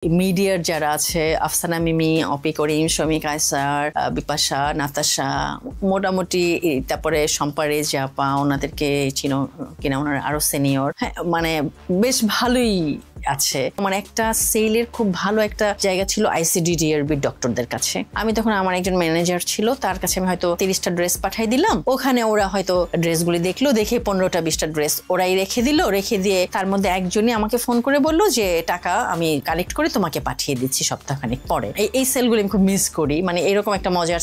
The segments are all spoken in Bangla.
মিডিয়ার যারা আছে আফসানা মিমি, অপি করিম, শমী কায়সার, বিপাশা, নাতাশা, মোটামুটি তারপরে শম্পারে জাপা, ওনাদেরকে চিনো কিনা, ওনারা আরো সিনিয়র। হ্যাঁ, মানে বেশ ভালোই আছে। আমার একটা সেলের খুব ভালো একটা জায়গা ছিল ICDDRB ডক্টরদের কাছে। আমি তখন আমার একজন ম্যানেজার ছিল, তার কাছে আমি হয়তো 30টা ড্রেস পাঠাই দিলাম। ওখানে ওরা হয়তো ড্রেসগুলি দেখলো, দেখে 15টা 20টা ড্রেস ওরাই রেখে দিল। রেখে দিয়ে তার মধ্যে একজনই আমাকে ফোন করে বললো যে টাকা আমি কালেক্ট করে তোমাকে পাঠিয়ে দিচ্ছি সপ্তাহখানেক পরে। এই সেলগুলি আমি খুব মিস করি। মানে এরকম একটা মজার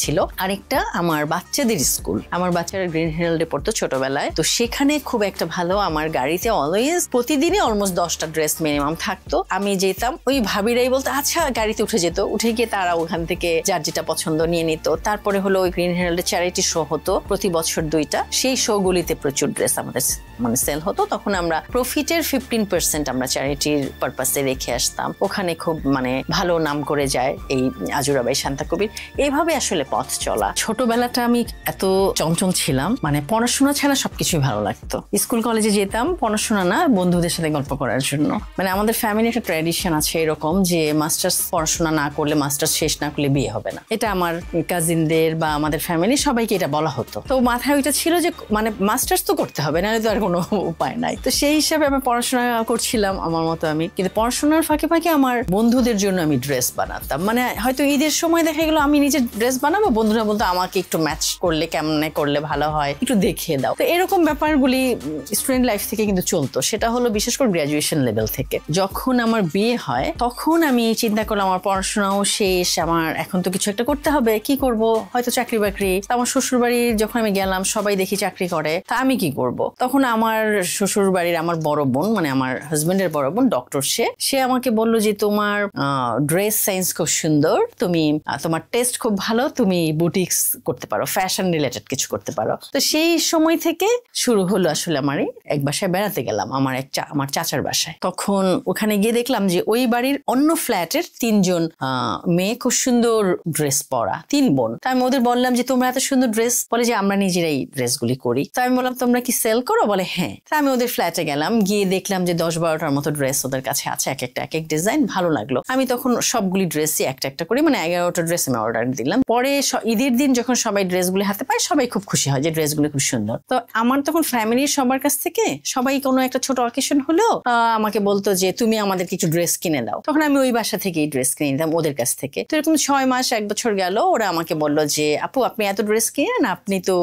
ছিল। আরেকটা আমার বাচ্চাদের স্কুল, আমার বাচ্চারা গ্রিন হেরাল্ডে পড়তো ছোটবেলায়, তো সেখানে খুব একটা ভালো, আমার গাড়িতে অলওয়েজ প্রতিদিনই অলমোস্ট 10টা ড্রেস মিনিমাম থাকতো। আমি যেতাম, ওই ভাবিরাই বলতো আচ্ছা, গাড়িতে উঠে যেত, উঠে গিয়ে তারা ওখান থেকে যার যেটা পছন্দ নিয়ে নিত। তারপরে হলো ওই গ্রিন হেরাল্ডে চ্যারিটি শো হতো প্রতি বছর 2টা, সেই শো গুলিতে প্রচুর ড্রেস আমাদের মানে সেল হতো। তখন আমরা প্রফিটের 15% আমরা চ্যারিটির পারপাসে রেখে আসতাম। ওখানে খুব মানে ভালো নাম করে যায় এই আজুরাবাই শান্তা কবির। এইভাবে আসলে পথ চলা। ছোটবেলাটা আমি এত চঞ্চল ছিলাম, মানে পড়াশোনা ছাড়া সবকিছুই ভালো লাগতো। স্কুল কলেজে যেতাম পড়াশোনা না, বন্ধুদের সাথে গল্প করার জন্য। মানে আমাদের ফ্যামিলি একটা ট্র্যাডিশন আছে এরকম যে মাস্টার্স পড়াশোনা না করলে, মাস্টার্স শেষ না করলে বিয়ে হবে না। এটা আমার কাজিনদের বা আমাদের ফ্যামিলি সবাইকে এটা বলা হতো। তো মাথায় ওইটা ছিল যে মানে মাস্টার্স তো করতে হবে, নাহলে তো আর কোনো উপায় নাই। তো সেই হিসাবে আমি পড়াশোনা করছিলাম আমার মতো আমি। কিন্তু পড়াশোনার ফাঁকে ফাঁকে আমার বন্ধুদের জন্য আমি ড্রেস বানাতাম। মানে হয়তো ঈদের সময় দেখা গেল আমি নিজে ড্রেস বানাবো, বন্ধুরা বলতো আমাকে একটু ম্যাচ করলে, কেমনে করলে ভালো হয় একটু দেখিয়ে দাও। তো এরকম ব্যাপারগুলি স্টুডেন্ট লাইফ থেকে কিন্তু চলতো। সেটা হলো বিশেষ করে গ্রাজুয়েশন লেভেল থেকে। যখন আমার বিয়ে হয় তখন আমি চিন্তা করলাম আমার পড়াশোনাও শেষ, আমার এখন তো কিছু একটা করতে হবে। কি করব? হয়তো চাকরি বাকরি। আমার শ্বশুর বাড়ি যখন আমি গেলাম সবাই দেখি চাকরি করে, তা আমি কি করব? তখন আমার শ্বশুর বাড়ির আমার বড় বোন, মানে আমার হাজবেন্ডের বড় বোন, ডক্টর, সে আমাকে বললো যে তোমার ড্রেস সেন্স খুব সুন্দর, তুমি তোমার টেস্ট খুব ভালো, তুমি বুটিক্স করতে পারো, ফ্যাশন রিলেটেড কিছু করতে পারো। তো সেই সময় থেকে শুরু হলো আসলে আমার এক বাসায় বেড়াতে গেলাম, আমার চাচার বাসায়। তখন ওখানে গিয়ে দেখলাম যে ওই বাড়ির অন্য ফ্ল্যাটের 3জন মেয়ে খুব সুন্দর ড্রেস পরা, 3 বোন। তা আমি ওদের বললাম যে তোমরা এত সুন্দর ড্রেস, বলে যে আমরা নিজেরাই ড্রেসগুলি করি। তা আমি বললাম তোমরা কি সেল করো? বলে হ্যাঁ। তা আমি ওদের ফ্ল্যাটে গেলাম, গিয়ে দেখলাম যে 10-12টার মতো ড্রেস ওদের কাছে আছে, এক এক ডিজাইন ভালো লাগলো। আমি তখন সবগুলি ড্রেসই একটা করে, মানে 11টা ড্রেস আমি অর্ডার দিলাম। পরে ঈদের দিন যখন সবাই ড্রেসগুলি হাতে পায়, সবাই খুব খুশি হয় যে ড্রেসগুলি খুব সুন্দর। তো আমার তখন ফ্যামিলির সবার কাছ থেকে সবাই কোনো একটা ছোট অকেশন হলেও আমাকে বলতো যে তুমি আমাদের কিছু ড্রেস কিনে দাও। তখন আমি ওই বাসা থেকেই ড্রেস কিনে নিতাম ওদের কাছ থেকে। তো এরকম 6 মাস 1 বছর গেল, ওরা আমাকে বললো যে আপু আপনি এত ড্রেস কিনেন, আপনি তো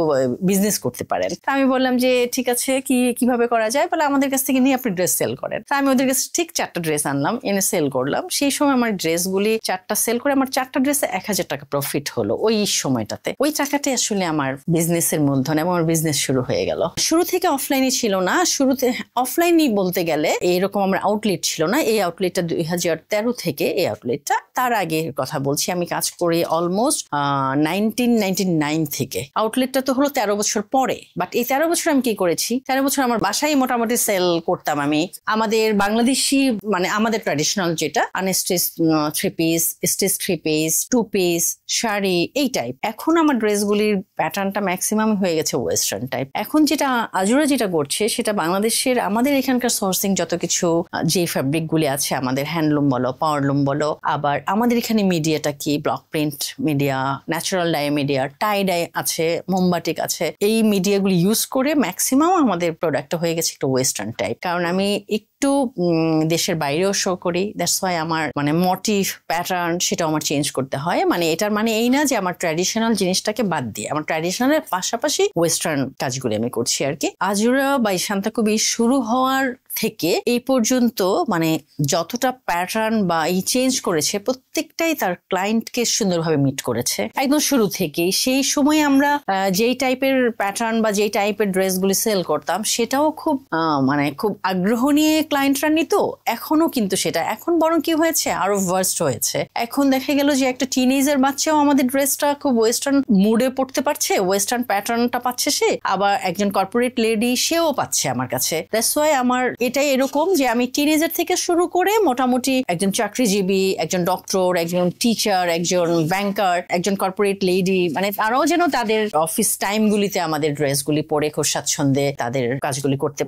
বিজনেস করতে পারেন। তা আমি বললাম যে ঠিক আছে, কিভাবে করা যায়? বলে আমাদের কাছ থেকে নিয়ে আপনি ড্রেস সেল করেন। তা আমি ওদের কাছে ঠিক 4টা ড্রেস আনলাম, এনে সেল করলাম। সেই সময় আমার ড্রেসগুলি 4টা সেল করে আমার 4টা ড্রেসে 1000 টাকা প্রফিট হলো ওই সময়টাতে। ওই টাকাটাই আসলে আমার বিজনেসের মূলধন এবং আমার বিজনেস শুরু হয়ে গেল। শুরু থেকে অফলাইনে ছিল না, শুরুতে অফলাইনই বলতে গেলে এরকম আমার আউটলেট ছিল না। এই আউটলেটটা 2013 থেকে এই আউটলেটটা। তার আগে কথা বলছি, আমি কাজ করি অলমোস্ট 1999 থেকে। আউটলেটটা তো হলো 13 বছর পরে। বাট এই 13 বছর আমি কি করেছি? 13 বছর আমার বাসায় মোটামুটি সেল করতাম আমি আমাদের বাংলাদেশি, মানে আমাদের ট্র্যাডিশনাল যেটা unstitch 3 piece, stitch 3 piece, 2 piece, sari, এই টাইপ। এখন আমার ড্রেসগুলির প্যাটার্নটা ম্যাক্সিমাম হয়ে গেছে ওয়েস্টার্ন টাইপ। এখন যেটা আজুরা যেটা করছে সেটা বাংলাদেশের আমাদের এখানকার সোর্সিং যত কিছু যে ফ্যাব্রিক গুলি আছে, আমাদের হ্যান্ডলুম বলো, পাওয়ারলুম বলো, আবার আমাদের এখানে মিডিয়াটা কি block print media, natural dye media, tie dye আছে, মোমবাটিক আছে, এই মিডিয়াগুলি ইউজ করে ম্যাক্সিমাম আমাদের প্রোডাক্টটা হয়ে গেছে একটু ওয়েস্টার্ন টাইপ। কারণ আমি একটু দেশের বাইরেও শো করি, দ্যাটস ওয়াই আমার মানে মোটিভ প্যাটার্ন সেটাও আমার চেঞ্জ করতে হয়। মানে এটার মানে এই না যে আমার ট্র্যাডিশনাল জিনিসটাকে বাদ দিয়ে, আমার ট্র্যাডিশনালের পাশাপাশি ওয়েস্টার্ন কাজগুলি আমি করছি আর কি। আজুরা বাই শান্তা কবির শুরু হওয়ার থেকে এই পর্যন্ত মানে যতটা প্যাটার্ন বা এই চেঞ্জ করেছে, প্রত্যেকটাই তার ক্লায়েন্টকে সুন্দরভাবে মিট করেছে একদম শুরু থেকেই। সেই সময় আমরা যেই টাইপের প্যাটার্ন বা যেই টাইপের ড্রেসগুলি সেল করতাম, সেটাও খুব মানে খুব আগ্রহ নিয়ে ক্লায়েন্টরা নিত। এখনো কিন্তু সেটা, এখন বরং কি হয়েছে, আরো ভার্স্ট হয়েছে। এখন দেখা গেল যে একটা টিনেজার বাচ্চাও আমাদের ড্রেসটা খুব ওয়েস্টার্ন মুডে পড়তে পারছে, ওয়েস্টার্ন প্যাটার্নটা পাচ্ছে সে, আবার একজন কর্পোরেট লেডি সেও পাচ্ছে আমার কাছে। দ্যাটস ওয়াই আমার এটাই এরকম যে আমি টিনেজার থেকে শুরু করে মোটামুটি একজন চাকরিজীবী, একজন ডক্টর, একজন টিচার, একজন ব্যাংকার, একজন কর্পোরেট লেডি, মানে তারাও যেন তাদের অফিস টাইমগুলিতে আমাদের ড্রেসগুলি পরে খুব স্বাচ্ছন্দ্যে তাদের কাজগুলি করতে